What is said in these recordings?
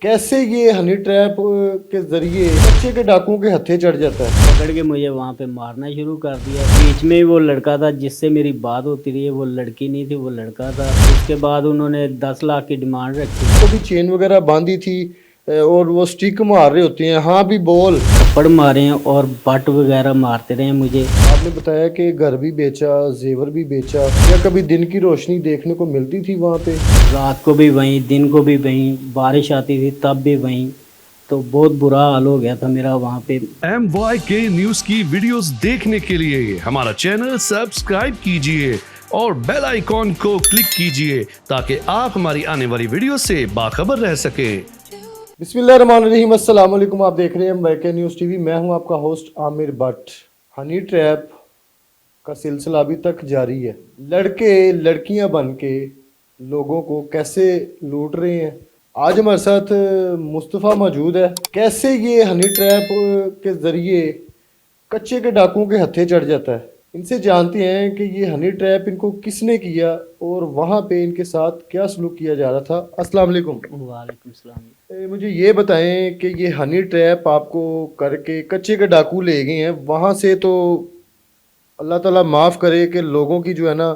कैसे ये honey trap के जरिए बच्चे के डाकुओं के हत्थे चढ़ जाता है। पकड़ के मुझे वहाँ पे मारना शुरू कर दिया। बीच में ही वो लड़का था जिससे मेरी बात होती रही है, वो लड़की नहीं थी, वो लड़का था। उसके बाद उन्होंने 10 लाख की डिमांड रखी। तो भी चेन वगैरह बांधी थी और वो स्टिक मार रहे होते हैं, हाँ भी बोल। थप्पड़ मारे हैं और बट वगैरह मारते रहे मुझे। आपने बताया कि घर भी बेचा, जेवर भी बेचा, या कभी दिन की रोशनी देखने को मिलती थी वहाँ पे? रात को भी वहीं, दिन को भी वहीं, बारिश आती थी तब भी वहीं। तो बहुत बुरा हाल हो गया था मेरा वहाँ पे। MYK न्यूज की वीडियोस देखने के लिए हमारा चैनल सब्सक्राइब कीजिए और बेल आइकॉन को क्लिक कीजिए ताकि आप हमारी आने वाली वीडियो से बाखबर रह सकें। बिस्मिल्लाहिर्रहमानिर्रहीम, अस्सलाम वालेकुम। आप देख रहे हैं MYK न्यूज़ टीवी। मैं हूं आपका host Aamir Bhatt. Honey trap का सिलसिला अभी तक जारी है। लड़के लड़कियां बन के लोगों को कैसे लूट रहे हैं। आज हमारे साथ मुस्तफ़ा मौजूद है। कैसे ये हनी ट्रैप के ज़रिए कच्चे के डाकुओं के हत्थे चढ़ जाता है, इनसे जानते हैं कि ये हनी ट्रैप इनको किसने किया और वहाँ पे इनके साथ क्या सलूक किया जा रहा था। अस्सलाम वालेकुम। वालेकुम सलाम। मुझे ये बताएं कि ये हनी ट्रैप आपको करके कच्चे के डाकू ले गए हैं वहाँ से, तो अल्लाह ताला माफ़ करे कि लोगों की जो है ना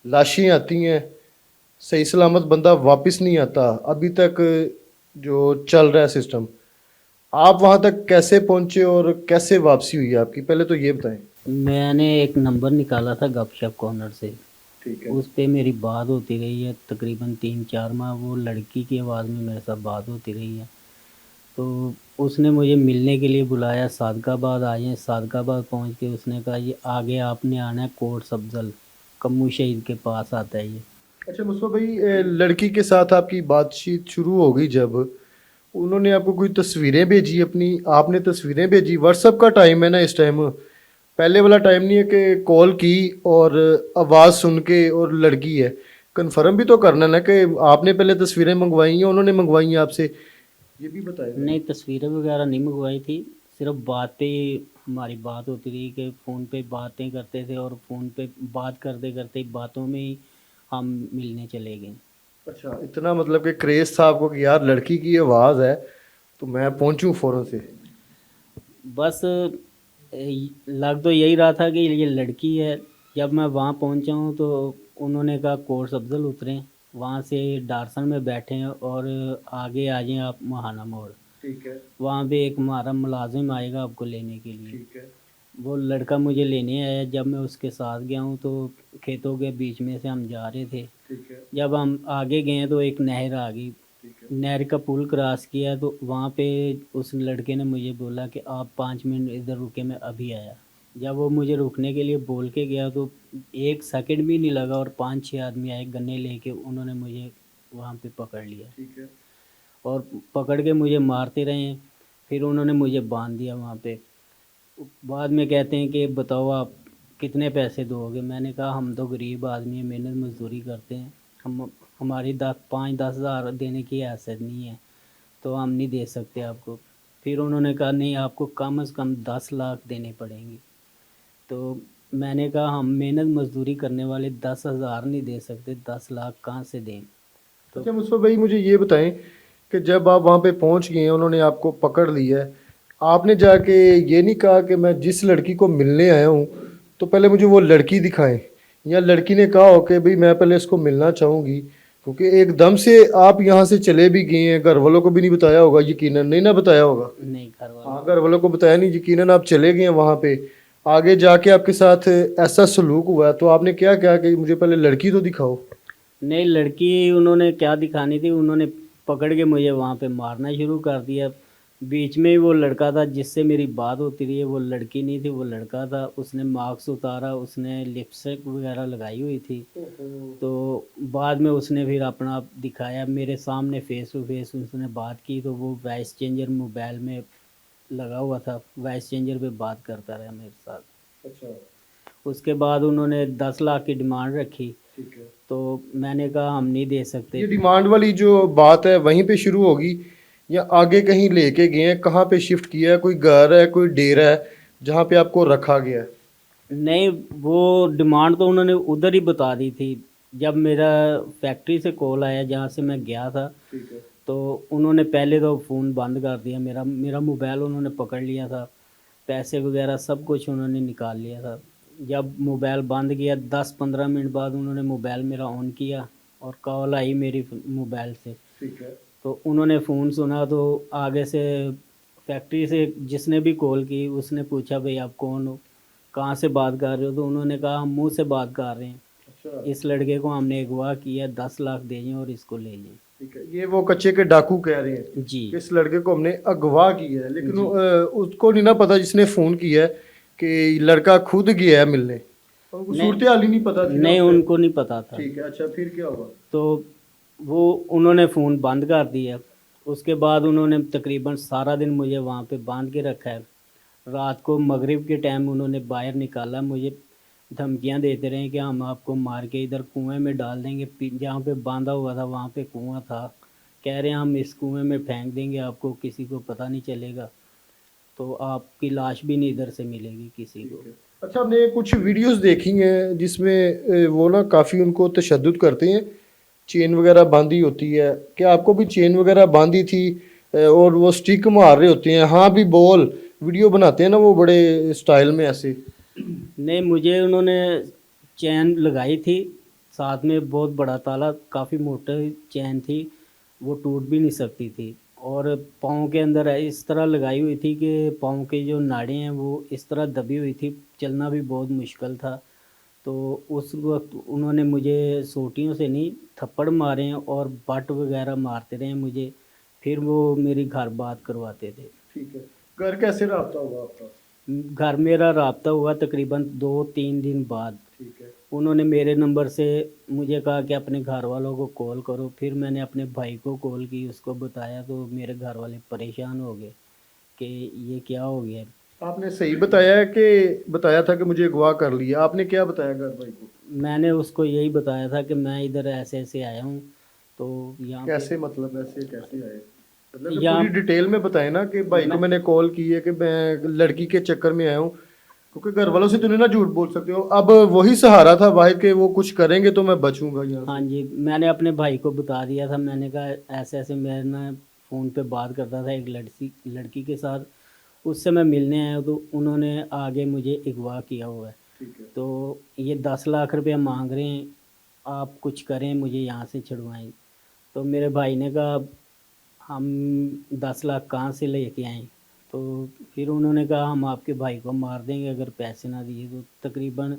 लाशें आती हैं, सही सलामत बंदा वापस नहीं आता। अभी तक जो चल रहा है सिस्टम, आप वहाँ तक कैसे पहुँचे और कैसे वापसी हुई आपकी, पहले तो ये बताएं। मैंने एक नंबर निकाला था गपशप कॉर्नर से। ठीक है। उस पे मेरी बात होती रही है तकरीबन 3-4 माह। वो लड़की की आवाज़ में मेरे साथ बात होती रही है। तो उसने मुझे मिलने के लिए बुलाया, सादकाबाद आए हैं। सादकाबाद पहुंच के उसने कहा ये आगे आपने आना है, कोट सब्जल कम्मू शहीद के पास आता है ये। अच्छा मुस्तफा भाई, लड़की के साथ आपकी बातचीत शुरू हो गई जब उन्होंने आपको कोई तस्वीरें भेजी अपनी, आपने तस्वीरें भेजी। व्हाट्सअप का टाइम है ना इस टाइम, पहले वाला टाइम नहीं है कि कॉल की और आवाज़ सुन के और लड़की है। कंफर्म भी तो करना ना कि आपने पहले तस्वीरें मंगवाई हैं, उन्होंने मंगवाई हैं आपसे, ये भी बताया। नहीं, तस्वीरें वगैरह नहीं मंगवाई थी। सिर्फ बातें, हमारी बात होती रही कि फ़ोन पे बातें करते थे और फ़ोन पे बात करते करते बातों में ही हम मिलने चले गए। अच्छा, इतना मतलब कि क्रेज़ था आपको कि यार लड़की की आवाज़ है तो मैं पहुंचूं फ़ौरन से। बस लग तो यही रहा था कि ये लड़की है। जब मैं वहाँ पहुँचा हूँ तो उन्होंने कहा कोर्स अफजल उतरें, वहाँ से डारसन में बैठे हैं और आगे आ जाएं आप महाना मोड़। ठीक है। वहाँ पे एक हमारा मुलाजिम आएगा आपको लेने के लिए। ठीक है। वो लड़का मुझे लेने आया। जब मैं उसके साथ गया हूँ तो खेतों के बीच में से हम जा रहे थे। ठीक है। जब हम आगे गए तो एक नहर आ गई। ठीक है। नहर का पुल क्रॉस किया तो वहाँ पे उस लड़के ने मुझे बोला कि आप 5 मिनट इधर रुके, मैं अभी आया। जब वो मुझे रुकने के लिए बोल के गया तो 1 सेकंड भी नहीं लगा और 5-6 आदमी आए गन्ने लेके, उन्होंने मुझे वहाँ पे पकड़ लिया। ठीक है। और पकड़ के मुझे मारते रहे। फिर उन्होंने मुझे बांध दिया वहाँ पे। बाद में कहते हैं कि बताओ आप कितने पैसे दोगे। मैंने कहा हम तो गरीब आदमी हैं, मेहनत मजदूरी करते हैं, हम हमारी 10-5-10 हज़ार देने की हैसियत नहीं है, तो हम नहीं दे सकते आपको। फिर उन्होंने कहा नहीं, आपको कम से कम 10 लाख देने पड़ेंगे। तो मैंने कहा हम मेहनत मजदूरी करने वाले 10 हज़ार नहीं दे सकते, 10 लाख कहाँ से दें। तो अच्छा मुस्तफा भाई, मुझे ये बताएं कि जब आप वहाँ पे पहुँच गए हैं, उन्होंने आपको पकड़ लिया है, आपने जाके ये नहीं कहा कि मैं जिस लड़की को मिलने आया हूँ तो पहले मुझे वो लड़की दिखाएं, या लड़की ने कहा हो कि भाई मैं पहले इसको मिलना चाहूँगी? क्योंकि एकदम से आप यहाँ से चले भी गए हैं, घर वालों को भी नहीं बताया होगा, यकीनन नहीं ना बताया होगा। नहीं, घर वालों हाँ, घर वालों को बताया नहीं, यकीनन आप चले गए हैं वहाँ पे। आगे जाके आपके साथ ऐसा सलूक हुआ तो आपने क्या कहा कि मुझे पहले लड़की तो दिखाओ? नहीं, लड़की उन्होंने क्या दिखानी थी, उन्होंने पकड़ के मुझे वहाँ पे मारना शुरू कर दिया। बीच में ही वो लड़का था जिससे मेरी बात होती रही है, वो लड़की नहीं थी, वो लड़का था। उसने मास्क उतारा, उसने लिपस्टिक वगैरह लगाई हुई थी। तो बाद में उसने फिर अपना दिखाया मेरे सामने, फेस टू फेस उसने बात की। तो वो वॉइस चेंजर मोबाइल में लगा हुआ था, वॉइस चेंजर पे बात करता रहा मेरे साथ। अच्छा। उसके बाद उन्होंने 10 लाख की डिमांड रखी। ठीक है। तो मैंने कहा हम नहीं दे सकते। ये डिमांड वाली जो बात है वहीं पे शुरू होगी या आगे कहीं लेके गए हैं? कहाँ पे शिफ्ट किया है? कोई घर है, कोई डेरा है जहाँ पे आपको रखा गया है? नहीं, वो डिमांड तो उन्होंने उधर ही बता दी थी। जब मेरा फैक्ट्री से कॉल आया जहाँ से मैं गया था, ठीक है। तो उन्होंने पहले तो फ़ोन बंद कर दिया, मेरा मेरा मोबाइल उन्होंने पकड़ लिया था, पैसे वगैरह सब कुछ उन्होंने निकाल लिया था। जब मोबाइल बंद किया 10-15 मिनट बाद उन्होंने मोबाइल मेरा ऑन किया और कॉल आई मेरी मोबाइल से। ठीक है। तो उन्होंने फ़ोन सुना तो आगे से फैक्ट्री से जिसने भी कॉल की उसने पूछा, भाई आप कौन हो, कहाँ से बात कर रहे हो? तो उन्होंने कहा हम मुँह से बात कर रहे हैं, अच्छा। इस लड़के को हमने अगवा किया, 10 लाख दे जाएं और इसको ले जाएं। ठीक है, ये वो कच्चे के डाकू कह रहे हैं जी कि इस लड़के को हमने अगवा किया है, लेकिन जी। उसको नहीं ना पता जिसने फोन किया है कि लड़का खुद गया है मिलने, उनको नहीं। सूरत हाल ही नहीं पता थी ना नहीं, उस टाइम। उनको नहीं पता था। ठीक है, अच्छा फिर क्या हुआ? तो वो उन्होंने फ़ोन बंद कर दिया। उसके बाद उन्होंने तकरीबन सारा दिन मुझे वहाँ पे बांध के रखा है। रात को मगरिब के टाइम उन्होंने बाहर निकाला, मुझे धमकियाँ देते रहे कि हम आपको मार के इधर कुएं में डाल देंगे, जहाँ पे बांधा हुआ था वहाँ पे कुआं था, कह रहे हैं हम इस कुएं में फेंक देंगे आपको, किसी को पता नहीं चलेगा, तो आपकी लाश भी नहीं इधर से मिलेगी किसी को। ठीक है। अच्छा, हमने कुछ वीडियोस देखी हैं जिसमें वो ना काफ़ी उनको तशद्दुद करते हैं, चेन वगैरह बांधी होती है, क्या आपको भी चेन वगैरह बांधी थी? और वो स्टिक मार रहे होते हैं, हाँ भी बोल, वीडियो बनाते हैं ना वो बड़े स्टाइल में ऐसे। नहीं, मुझे उन्होंने चैन लगाई थी, साथ में बहुत बड़ा ताला, काफ़ी मोटी चैन थी, वो टूट भी नहीं सकती थी, और पाँव के अंदर इस तरह लगाई हुई थी कि पाँव के जो नाड़ें हैं वो इस तरह दबी हुई थी, चलना भी बहुत मुश्किल था। तो उस वक्त उन्होंने मुझे सोटियों से नहीं थप्पड़ मारे हैं और बट वगैरह मारते रहे मुझे, फिर वो मेरी घर बात करवाते थे। ठीक है, घर कैसे रब्ता हुआ आपका? घर मेरा राब्ता हुआ तकरीबन 2-3 दिन बाद। ठीक है। उन्होंने मेरे नंबर से मुझे कहा कि अपने घर वालों को कॉल करो, फिर मैंने अपने भाई को कॉल की, उसको बताया, तो मेरे घर वाले परेशान हो गए कि ये क्या हो गया। आपने सही बताया है कि बताया था कि मुझे अगवा कर लिया, आपने क्या बताया घर भाई को? मैंने उसको यही बताया था कि मैं इधर ऐसे ऐसे आया हूँ, तो यहाँ पे कैसे, मतलब ऐसे कैसे आए? मतलब कि यहाँ पूरी डिटेल में बताए ना कि भाई को मैंने कॉल की है कि मैं लड़की के चक्कर में आया हूँ, क्योंकि घर वालों से तो नहीं ना झूठ बोल सकते हो। अब वही सहारा था वाहिद के, वो कुछ करेंगे तो मैं बचूंगा यहाँ हाँ से। जी, मैंने अपने भाई को बता दिया था, मैंने कहा ऐसे ऐसे मैं ना फ़ोन पे बात करता था एक लड़की के साथ, उससे मैं मिलने आया हूँ, तो उन्होंने आगे मुझे अगवा किया हुआ है, ठीक है। तो ये 10 लाख रुपया मांग रहे हैं, आप कुछ करें, मुझे यहाँ से छुड़वाएं। तो मेरे भाई ने कहा हम 10 लाख कहाँ से लेके आएँ? तो फिर उन्होंने कहा हम आपके भाई को मार देंगे अगर पैसे ना दिए। तो तकरीबन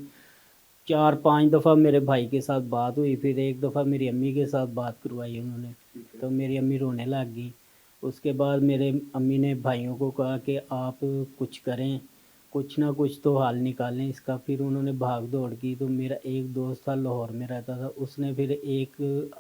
4-5 दफ़ा मेरे भाई के साथ बात हुई, फिर एक दफ़ा मेरी अम्मी के साथ बात करवाई उन्होंने, ठीक है। तो मेरी अम्मी रोने लग गई। उसके बाद मेरे अम्मी ने भाइयों को कहा कि आप कुछ करें, कुछ ना कुछ तो हल निकालें इसका। फिर उन्होंने भाग दौड़ की, तो मेरा एक दोस्त था लाहौर में रहता था, उसने फिर एक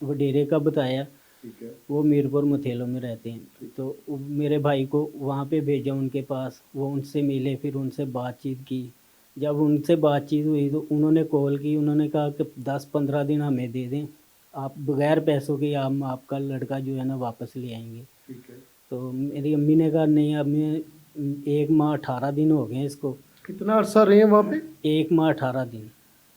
वडेरे का बताया, ठीक है। वो मीरपुर मथेलों में रहते हैं, तो मेरे भाई को वहाँ पे भेजा उनके पास, वो उनसे मिले, फिर उनसे बातचीत की। जब उनसे बातचीत हुई तो उन्होंने कॉल की, उन्होंने कहा कि 10-15 दिन हमें दे दें, आप बगैर पैसों के हम आपका लड़का जो है ना वापस ले आएंगे। ठीक है। तो मेरी अम्मी ने कहा नहीं, अब मैं 1 माह 18 दिन हो गए इसको। कितना अरसा रहे हैं वहाँ पे? 1 माह 18 दिन।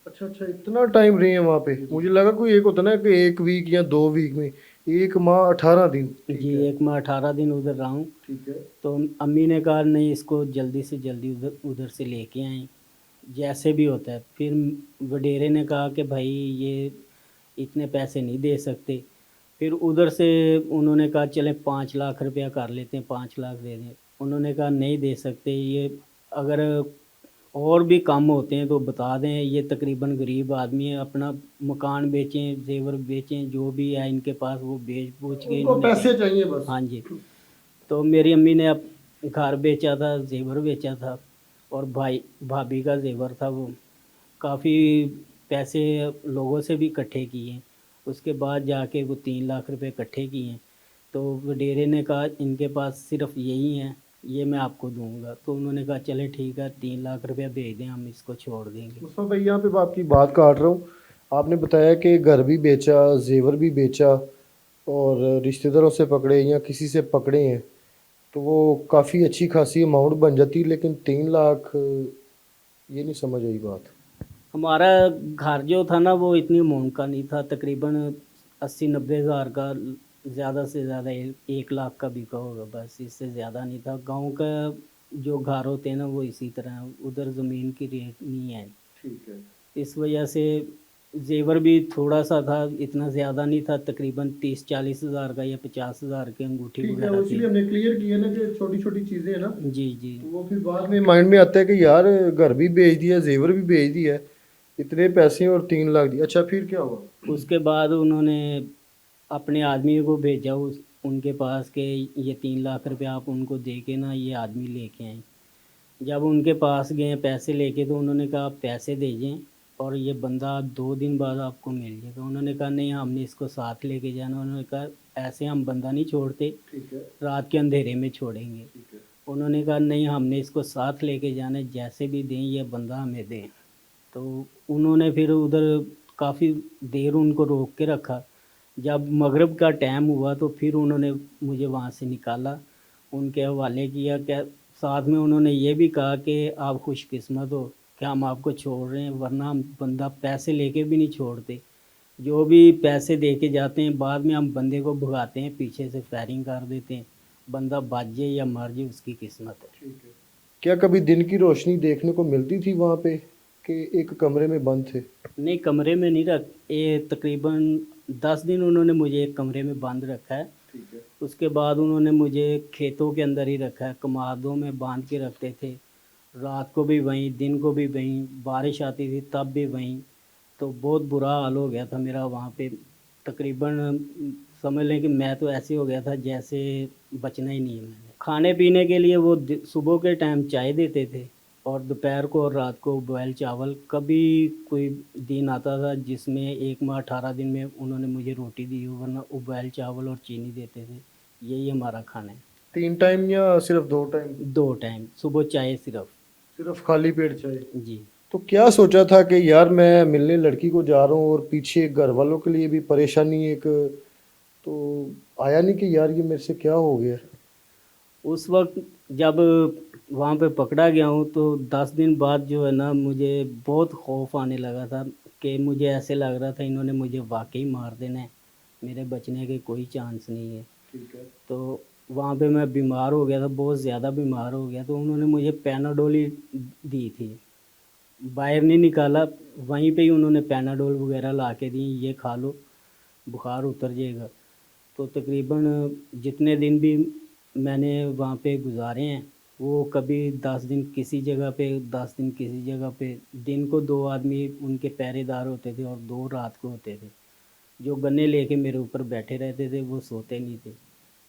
अच्छा अच्छा, इतना टाइम रहे हैं वहाँ पे? मुझे लगा कोई एक होता ना कि 1 वीक या 2 वीक में, 1 माह 18 दिन। ठीक जी, है। 1 माह 18 दिन उधर रहा हूँ। ठीक है। तो अम्मी ने कहा नहीं, इसको जल्दी से जल्दी उधर उधर से लेके आएँ, जैसे भी होता है। फिर वडेरे ने कहा कि भाई ये इतने पैसे नहीं दे सकते। फिर उधर से उन्होंने कहा चलें 5 लाख रुपया कर लेते हैं, 5 लाख दे दें। उन्होंने कहा नहीं दे सकते, ये अगर और भी कम होते हैं तो बता दें, ये तकरीबन गरीब आदमी है, अपना मकान बेचें, जेवर बेचें, जो भी है इनके पास वो बेच बूझ के उनको इन्होंने। पैसे चाहिए बस। हाँ जी। तो मेरी अम्मी ने अब घर बेचा था, जेवर बेचा था, और भाई भाभी का जेवर था, वो काफ़ी पैसे लोगों से भी इकट्ठे किए। उसके बाद जाके वो 3 लाख रुपए इकट्ठे किए हैं। तो वडेरे ने कहा इनके पास सिर्फ यही है, ये मैं आपको दूंगा। तो उन्होंने कहा चले ठीक है, 3 लाख रुपया भेज दें, हम इसको छोड़ देंगे। मुस्तफा भाई, यहाँ पे मैं आपकी बात काट रहा हूँ। आपने बताया कि घर भी बेचा, जेवर भी बेचा, और रिश्तेदारों से पकड़े या किसी से पकड़े हैं, तो वो काफ़ी अच्छी खासी अमाउंट बन जाती, लेकिन 3 लाख, ये नहीं समझ आई बात। हमारा घर जो था ना वो इतनी अमाउंट का नहीं था, तकरीबन 80-90 हज़ार का ज़्यादा से ज़्यादा 1 लाख का बिका होगा, बस इससे ज़्यादा नहीं था। गांव का जो घर होते हैं ना वो इसी तरह, उधर ज़मीन की रेट नहीं है, ठीक है। इस वजह से जेवर भी थोड़ा सा था, इतना ज़्यादा नहीं था, तकरीबन 30-40 हज़ार का या 50 हज़ार की अंगूठी ठीक है, वगैरह वो थी। इसलिए हमने क्लियर किया ना कि छोटी छोटी चीजें है ना, जी जी। तो वो फिर बाद में माइंड में आता है कि यार घर भी बेच दिया, जेवर भी बेच दिया, इतने पैसे और 3 लाख दिए। अच्छा फिर क्या हुआ? उसके बाद उन्होंने अपने आदमी को भेजा उनके पास के ये 3 लाख रुपए आप उनको दे के ना ये आदमी लेके आए। जब उनके पास गए पैसे लेके तो उन्होंने कहा आप पैसे दीजिए और ये बंदा 2 दिन बाद आपको मिल जाएगा। उन्होंने कहा नहीं, हमने इसको साथ लेके जाना। उन्होंने कहा ऐसे हम बंदा नहीं छोड़ते, ठीक है। रात के अंधेरे में छोड़ेंगे। ठीक है। उन्होंने कहा नहीं, हमने इसको साथ लेके जाना है, जैसे भी दें ये बंदा हमें दें। तो उन्होंने फिर उधर काफ़ी देर उनको रोक के रखा। जब मगरिब का टाइम हुआ तो फिर उन्होंने मुझे वहाँ से निकाला, उनके हवाले किया। क्या साथ में उन्होंने ये भी कहा कि आप खुशकिस्मत हो कि हम आपको छोड़ रहे हैं, वरना हम बंदा पैसे लेके भी नहीं छोड़ते। जो भी पैसे दे के जाते हैं बाद में हम बंदे को भगाते हैं, पीछे से फायरिंग कर देते हैं। बंदा बच जाए या मर जाए उसकी किस्मत है। ठीक है। क्या कभी दिन की रोशनी देखने को मिलती थी वहां पे कि एक कमरे में बंद थे? नहीं, कमरे में नहीं रख, ये तकरीबन 10 दिन उन्होंने मुझे एक कमरे में बंद रखा है। ठीक है। उसके बाद उन्होंने मुझे खेतों के अंदर ही रखा है, कमादों में बांध के रखते थे। रात को भी वहीं, दिन को भी वहीं, बारिश आती थी तब भी वहीं। तो बहुत बुरा हाल हो गया था मेरा वहाँ पे। तकरीबन समझ लें कि मैं तो ऐसे हो गया था जैसे बचना ही नहीं है मैंने। खाने पीने के लिए वो सुबह के टाइम चाय देते थे और दोपहर को और रात को बॉयल चावल। कभी कोई दिन आता था जिसमें 1 माह 18 दिन में उन्होंने मुझे रोटी दी हो, वरना वो बॉयल चावल और चीनी देते थे। यही हमारा खाना है। 3 टाइम या सिर्फ 2 टाइम? 2 टाइम, सुबह चाय सिर्फ। सिर्फ खाली पेट चाहिए? जी। तो क्या सोचा था कि यार मैं मिलने लड़की को जा रहा हूँ और पीछे घर वालों के लिए भी परेशानी एक, तो आया नहीं कि यार ये मेरे से क्या हो गया? उस वक्त जब वहाँ पे पकड़ा गया हूँ तो 10 दिन बाद जो है ना मुझे बहुत खौफ आने लगा था कि मुझे ऐसे लग रहा था इन्होंने मुझे वाकई मार देना है, मेरे बचने के कोई चांस नहीं है। ठीक है। तो वहाँ पे मैं बीमार हो गया था, बहुत ज़्यादा बीमार हो गया। तो उन्होंने मुझे पैनाडोल ही दी थी, बाहर नहीं निकाला। वहीं पे ही उन्होंने पैनाडोल वगैरह ला के दी, ये खा लो बुखार उतर जाएगा। तो तकरीबन जितने दिन भी मैंने वहाँ पे गुजारे हैं, वो कभी 10 दिन किसी जगह पे, 10 दिन किसी जगह पे। दिन को 2 आदमी उनके पहरेदार होते थे और 2 रात को होते थे, जो गन्ने लेके मेरे ऊपर बैठे रहते थे, वो सोते नहीं थे।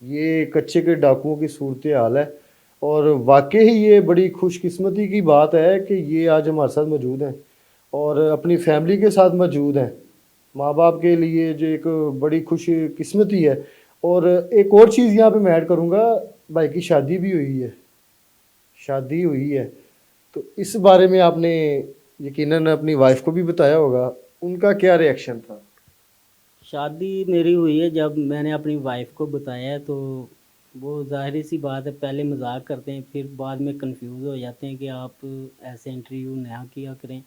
ये कच्चे के डाकुओं की सूरत हाल है, और वाकई ही ये बड़ी खुशकिस्मती की बात है कि ये आज हमारे साथ मौजूद हैं और अपनी फैमिली के साथ मौजूद हैं। माँ बाप के लिए जो एक बड़ी खुश किस्मती है। और एक और चीज़ यहाँ पे मैं ऐड करूँगा, भाई की शादी भी हुई है, शादी हुई है। तो इस बारे में आपने यकीनन अपनी वाइफ को भी बताया होगा, उनका क्या रिएक्शन था? शादी मेरी हुई है, जब मैंने अपनी वाइफ को बताया तो वो ज़ाहिर सी बात है पहले मजाक करते हैं, फिर बाद में कंफ्यूज हो जाते हैं कि आप ऐसे इंटरव्यू ना किया करें,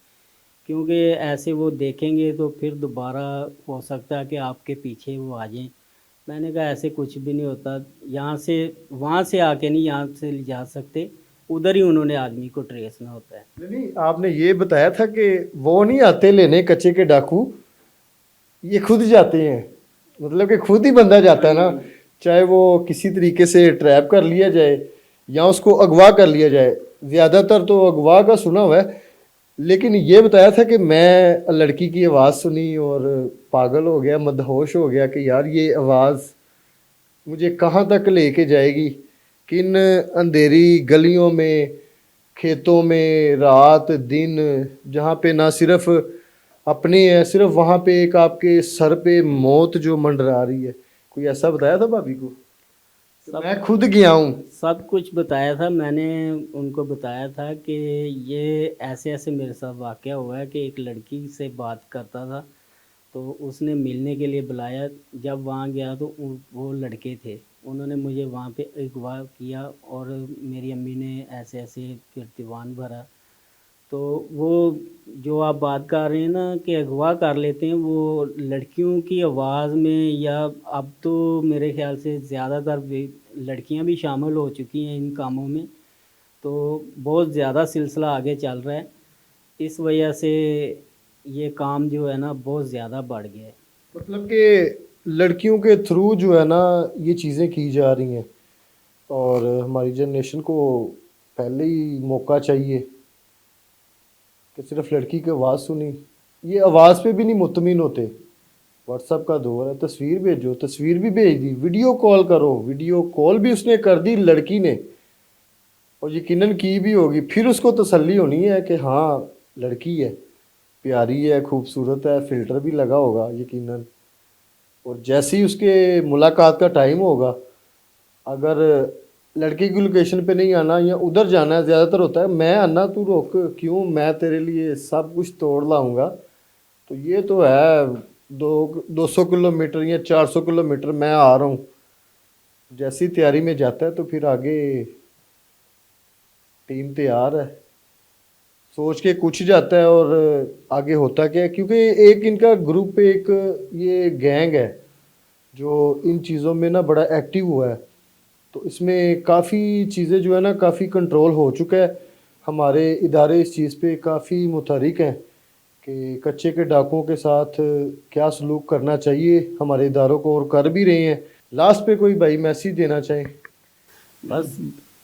क्योंकि ऐसे वो देखेंगे तो फिर दोबारा हो सकता है कि आपके पीछे वो आ जाएं। मैंने कहा ऐसे कुछ भी नहीं होता, यहाँ से वहाँ से आके नहीं यहाँ से ले जा सकते, उधर ही उन्होंने आदमी को ट्रेसना होता है। नहीं नहीं, आपने ये बताया था कि वो नहीं आते लेने कच्चे के डाकू, ये खुद जाते हैं, मतलब कि खुद ही बंदा जाता है ना, चाहे वो किसी तरीके से ट्रैप कर लिया जाए या उसको अगवा कर लिया जाए। ज़्यादातर तो अगवा का सुना हुआ है, लेकिन ये बताया था कि मैं लड़की की आवाज़ सुनी और पागल हो गया, मदहोश हो गया कि यार ये आवाज़ मुझे कहाँ तक लेके जाएगी, किन अंधेरी गलियों में, खेतों में, रात दिन, जहाँ पे ना सिर्फ अपने है, सिर्फ वहाँ पे एक आपके सर पे मौत जो मंडरा रही है। कोई ऐसा बताया था भाभी को? सब मैं खुद गया हूँ। सब कुछ बताया था मैंने, उनको बताया था कि ये ऐसे ऐसे मेरे साथ वाक़या हुआ है कि एक लड़की से बात करता था तो उसने मिलने के लिए बुलाया। जब वहाँ गया तो वो लड़के थे, उन्होंने मुझे वहाँ पे अगवा किया और मेरी अम्मी ने ऐसे ऐसे फिर दीवान भरा। तो वो जो आप बात कर रहे हैं ना कि अगवा कर लेते हैं, वो लड़कियों की आवाज़ में, या अब तो मेरे ख्याल से ज़्यादातर लड़कियां भी शामिल हो चुकी हैं इन कामों में। तो बहुत ज़्यादा सिलसिला आगे चल रहा है, इस वजह से ये काम जो है ना बहुत ज़्यादा बढ़ गया है। मतलब कि लड़कियों के थ्रू जो है ना ये चीज़ें की जा रही हैं, और हमारी जनरेशन को पहले ही मौका चाहिए कि सिर्फ लड़की की आवाज़ सुनी, ये आवाज़ पे भी नहीं मुतमिन होते। व्हाट्सअप का दौर है, तस्वीर भेजो, तस्वीर भी भेज दी, वीडियो कॉल करो, वीडियो कॉल भी उसने कर दी लड़की ने, और यकीनन की भी होगी, फिर उसको तसल्ली होनी है कि हाँ लड़की है, प्यारी है, खूबसूरत है, फ़िल्टर भी लगा होगा यकीनन। और जैसे ही उसके मुलाकात का टाइम होगा, अगर लड़की की लोकेशन पे नहीं आना या उधर जाना है, ज़्यादातर होता है मैं आना तू रोक, क्यों, मैं तेरे लिए सब कुछ तोड़ लाऊंगा। तो ये तो है 200 किलोमीटर या 400 किलोमीटर मैं आ रहा हूँ, जैसी तैयारी में जाता है तो फिर आगे टीम तैयार है, सोच के कुछ जाता है और आगे होता क्या है, क्योंकि एक इनका ग्रुप, एक ये गैंग है जो इन चीज़ों में ना बड़ा एक्टिव हुआ है। तो इसमें काफ़ी चीज़ें जो है ना काफ़ी कंट्रोल हो चुका है, हमारे इदारे इस चीज़ पे काफ़ी मुतहरिक हैं कि कच्चे के डाकुओं के साथ क्या सलूक करना चाहिए हमारे इदारों को, और कर भी रहे हैं। लास्ट पे कोई भाई मैसेज देना चाहें? बस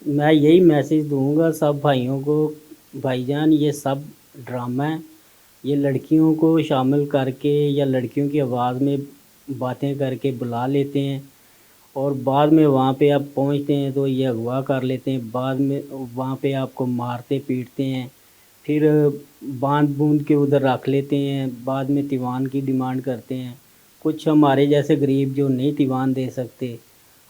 मैं यही मैसेज दूंगा सब भाइयों को, भाईजान ये सब ड्रामा है। ये लड़कियों को शामिल करके या लड़कियों की आवाज़ में बातें करके बुला लेते हैं, और बाद में वहाँ पे आप पहुँचते हैं तो ये अगवा कर लेते हैं, बाद में वहाँ पे आपको मारते पीटते हैं, फिर बांध बूंद के उधर रख लेते हैं, बाद में तीवान की डिमांड करते हैं। कुछ हमारे जैसे गरीब जो नहीं तीवान दे सकते,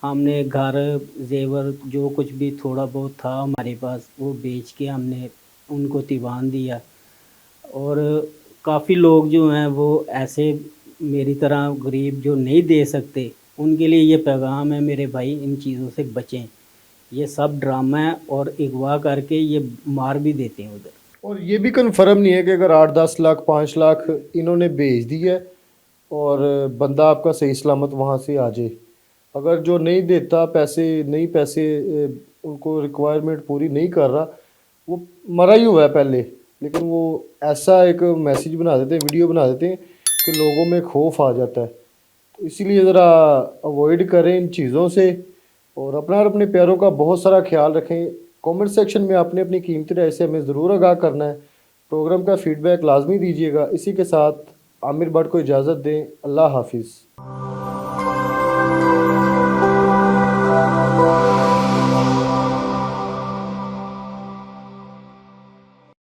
हमने घर जेवर जो कुछ भी थोड़ा बहुत था हमारे पास वो बेच के हमने उनको तीवान दिया। और काफ़ी लोग जो हैं वो ऐसे मेरी तरह गरीब जो नहीं दे सकते, उनके लिए ये पैगाम है मेरे भाई, इन चीज़ों से बचें। ये सब ड्रामा है, और अगवा करके ये मार भी देते हैं उधर। और ये भी कन्फर्म नहीं है कि अगर 8-10 लाख 5 लाख इन्होंने भेज दी है और बंदा आपका सही सलामत वहाँ से आ जाए, अगर जो नहीं देता पैसे, नहीं पैसे उनको रिक्वायरमेंट पूरी नहीं कर रहा, वो मरा ही हुआ है पहले, लेकिन वो ऐसा एक मैसेज बना देते हैं, वीडियो बना देते हैं कि लोगों में खौफ आ जाता है। तो इसीलिए ज़रा अवॉइड करें इन चीज़ों से, और अपना और अपने प्यारों का बहुत सारा ख्याल रखें। कमेंट सेक्शन में आपने अपनी कीमती राय से हमें ज़रूर आगाह करना है, प्रोग्राम का फीडबैक लाजमी दीजिएगा। इसी के साथ आमिर भट्ट को इजाज़त दें, अल्लाह हाफिज़।